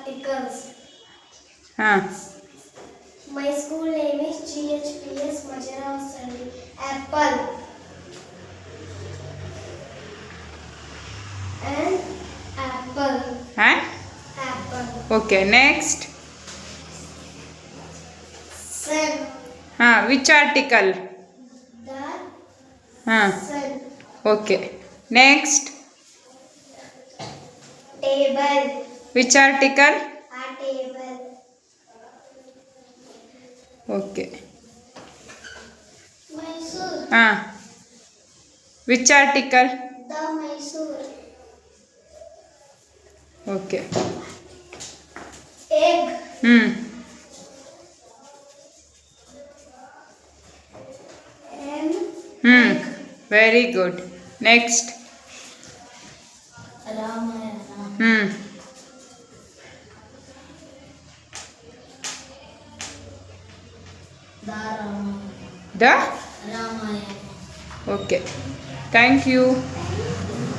articles. ಹಾಂ My school name is GHPS Majara Sandi. Apple and apple. ಹಾಂ Apple. Okay next Sun. ಹಾಂ which article The ಹಾಂ sun. Okay next Table. Which article A table. Okay Mysore. ಹಾಂ which article The Mysore. Okay Egg. ಹ್ಞೂ M. ಹ್ಞೂ very good next Ramayana. ಹ್ಞೂ The Ramayana. The Ramayana. Okay thank you Thank